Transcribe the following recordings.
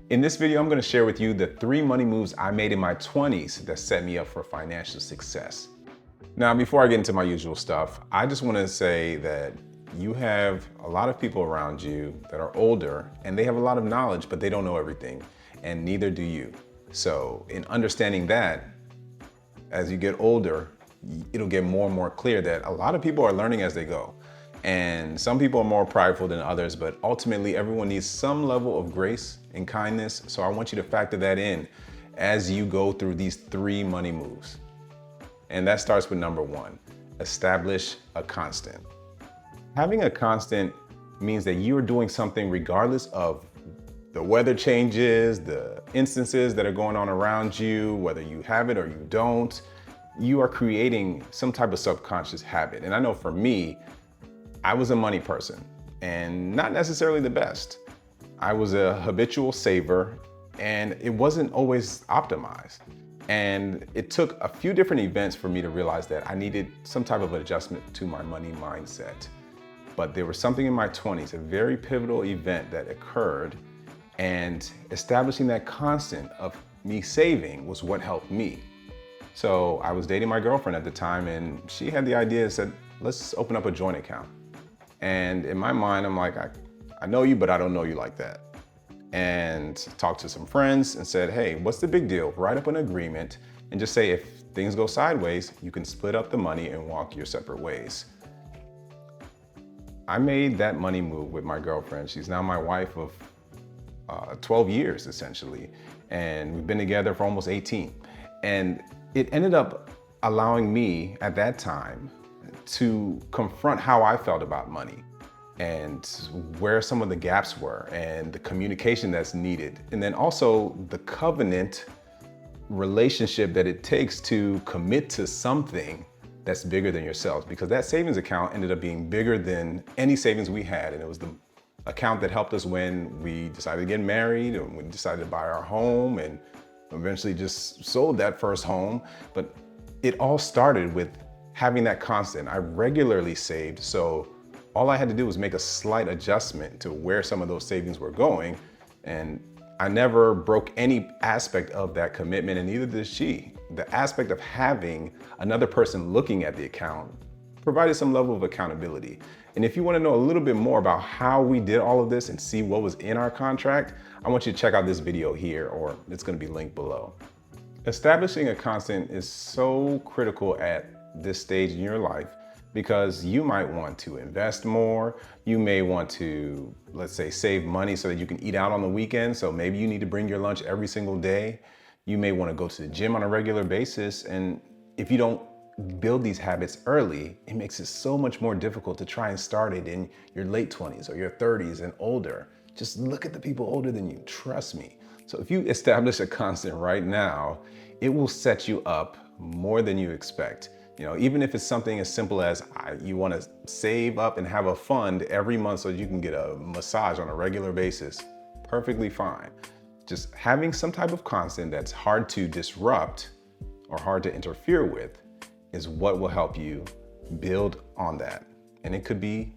In this video, I'm going to share with you the 3 money moves I made in my 20s that set me up for financial success. Now, before I get into my usual stuff, I just want to say that you have a lot of people around you that are older and they have a lot of knowledge, but they don't know everything, and neither do you. So in understanding that, as you get older, it'll get more and more clear that a lot of people are learning as they go. And some people are more prideful than others, but ultimately everyone needs some level of grace and kindness. So I want you to factor that in as you go through these 3 money moves. And that starts with number 1, establish a constant. Having a constant means that you are doing something regardless of the weather changes, the instances that are going on around you, whether you have it or you don't. You are creating some type of subconscious habit. And I know for me, I was a money person and not necessarily the best. I was a habitual saver and it wasn't always optimized. And it took a few different events for me to realize that I needed some type of adjustment to my money mindset. But there was something in my 20s, a very pivotal event that occurred, and establishing that constant of me saving was what helped me. So I was dating my girlfriend at the time and she had the idea and said, let's open up a joint account. And in my mind, I'm like, I know you, but I don't know you like that. And talked to some friends and said, hey, what's the big deal? Write up an agreement and just say if things go sideways, you can split up the money and walk your separate ways. I made that money move with my girlfriend. She's now my wife of 12 years, essentially. And we've been together for almost 18. And it ended up allowing me at that time to confront how I felt about money and where some of the gaps were and the communication that's needed. And then also the covenant relationship that it takes to commit to something that's bigger than yourselves, because that savings account ended up being bigger than any savings we had. And it was the account that helped us when we decided to get married and we decided to buy our home and eventually just sold that first home. But it all started with having that constant. I regularly saved, so all I had to do was make a slight adjustment to where some of those savings were going, and I never broke any aspect of that commitment, and neither did she. The aspect of having another person looking at the account provided some level of accountability. And if you want to know a little bit more about how we did all of this and see what was in our contract, I want you to check out this video here, or it's going to be linked below. Establishing a constant is so critical at this stage in your life because you might want to invest more. You may want to, let's say, save money so that you can eat out on the weekend. So maybe you need to bring your lunch every single day. You may want to go to the gym on a regular basis. And if you don't build these habits early, it makes it so much more difficult to try and start it in your late 20s or your 30s and older. Just look at the people older than you, trust me. So if you establish a constant right now, it will set you up more than you expect. You know, even if it's something as simple as you want to save up and have a fund every month so you can get a massage on a regular basis, perfectly fine. Just having some type of constant that's hard to disrupt or hard to interfere with is what will help you build on that. And it could be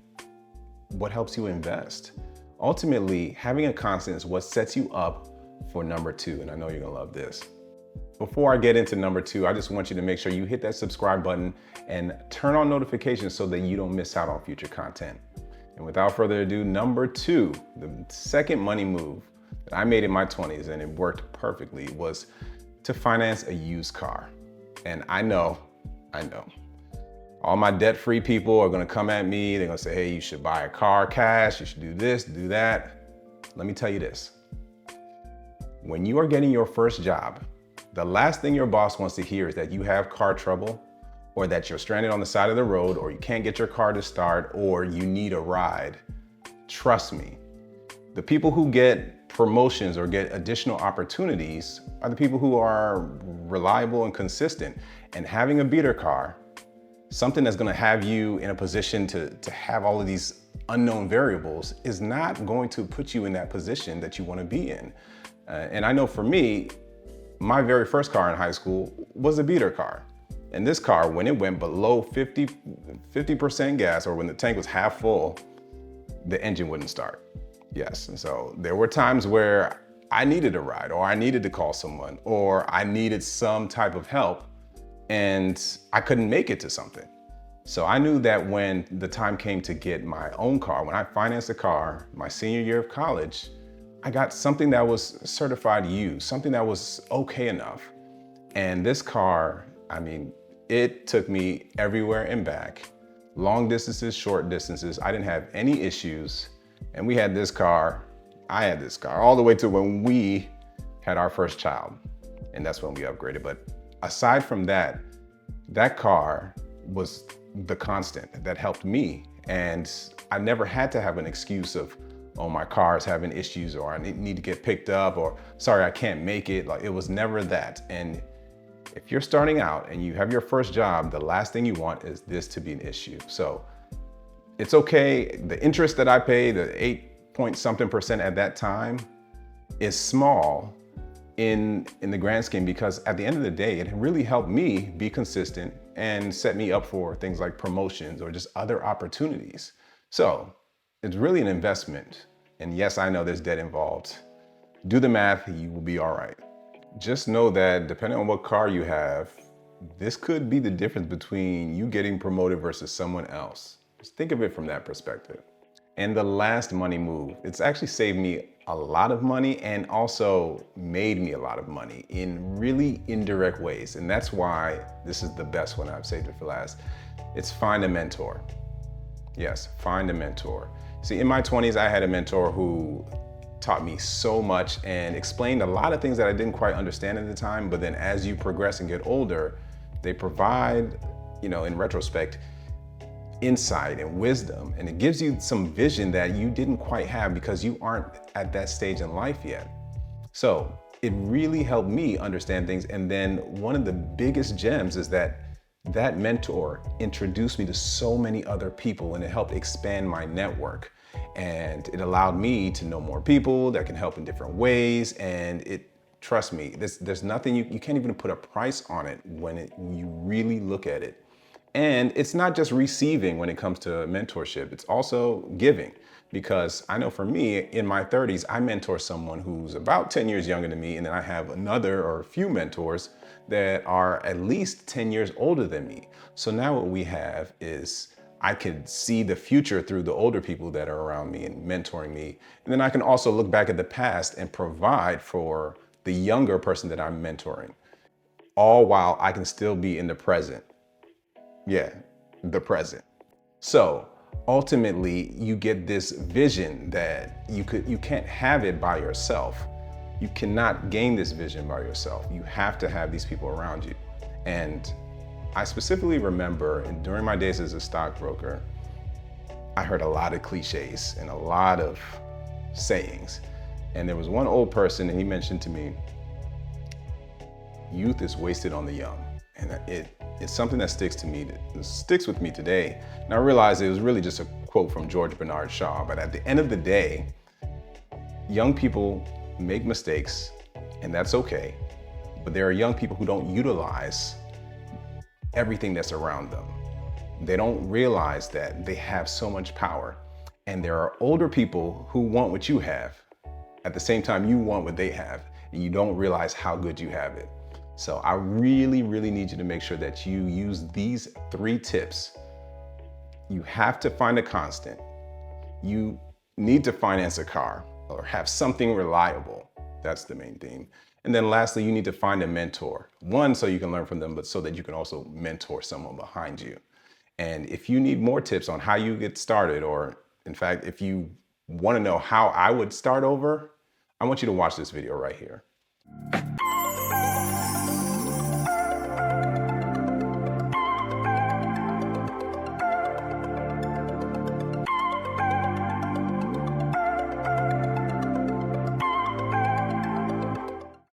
what helps you invest. Ultimately, having a constant is what sets you up for number 2, and I know you're gonna love this. Before I get into number 2, I just want you to make sure you hit that subscribe button and turn on notifications so that you don't miss out on future content. And without further ado, number 2, the second money move that I made in my 20s, and it worked perfectly, was to finance a used car. And I know, all my debt-free people are gonna come at me. They're gonna say, hey, you should buy a car cash, you should do this, do that. Let me tell you this. When you are getting your first job, the last thing your boss wants to hear is that you have car trouble, or that you're stranded on the side of the road, or you can't get your car to start, or you need a ride. Trust me, the people who get promotions or get additional opportunities are the people who are reliable and consistent. And having a beater car, something that's gonna have you in a position to have all of these unknown variables, is not going to put you in that position that you wanna be in. And I know for me, my very first car in high school was a beater car. And this car, when it went below 50% gas, or when the tank was half full, the engine wouldn't start. Yes, and so there were times where I needed a ride, or I needed to call someone, or I needed some type of help and I couldn't make it to something. So I knew that when the time came to get my own car, when I financed a car my senior year of college, I got something that was certified used, something that was okay enough. And this car, I mean, it took me everywhere and back, long distances, short distances. I didn't have any issues. And we had this car, I had this car all the way to when we had our first child. And that's when we upgraded. But aside from that, that car was the constant that helped me. And I never had to have an excuse of, oh, my car's having issues, or I need to get picked up, or sorry, I can't make it. Like, it was never that. And if you're starting out and you have your first job, the last thing you want is this to be an issue. So it's okay. The interest that I pay, the 8-point-something% at that time, is small in the grand scheme, because at the end of the day, it really helped me be consistent and set me up for things like promotions or just other opportunities. So it's really an investment. And yes, I know there's debt involved. Do the math, you will be all right. Just know that depending on what car you have, this could be the difference between you getting promoted versus someone else. Just think of it from that perspective. And the last money move, it's actually saved me a lot of money and also made me a lot of money in really indirect ways. And that's why this is the best one. I've saved it for last. It's find a mentor. Yes, find a mentor. See, in my 20s, I had a mentor who taught me so much and explained a lot of things that I didn't quite understand at the time. But then as you progress and get older, they provide, in retrospect, insight and wisdom, and it gives you some vision that you didn't quite have because you aren't at that stage in life yet. So it really helped me understand things. And then one of the biggest gems is that mentor introduced me to so many other people, and it helped expand my network. And it allowed me to know more people that can help in different ways. And trust me, there's nothing, you can't even put a price on it when you really look at it. And it's not just receiving when it comes to mentorship, it's also giving. Because I know for me, in my 30s, I mentor someone who's about 10 years younger than me, and then I have another or a few mentors that are at least 10 years older than me. So now what we have is I could see the future through the older people that are around me and mentoring me. And then I can also look back at the past and provide for the younger person that I'm mentoring, all while I can still be in the present. Yeah, the present. So ultimately, you get this vision that you can't have it by yourself. You cannot gain this vision by yourself. You have to have these people around you. And I specifically remember, and during my days as a stockbroker, I heard a lot of cliches and a lot of sayings. And there was one old person, and he mentioned to me, youth is wasted on the young. And it's something that sticks with me today. And I realized it was really just a quote from George Bernard Shaw. But at the end of the day, young people make mistakes, and that's okay. But there are young people who don't utilize everything that's around them. They don't realize that they have so much power. And there are older people who want what you have. At the same time, you want what they have, and you don't realize how good you have it. So I really, really need you to make sure that you use these 3 tips. You have to find a constant. You need to finance a car or have something reliable. That's the main theme. And then lastly, you need to find a mentor. One, so you can learn from them, but so that you can also mentor someone behind you. And if you need more tips on how you get started, or in fact, if you want to know how I would start over, I want you to watch this video right here.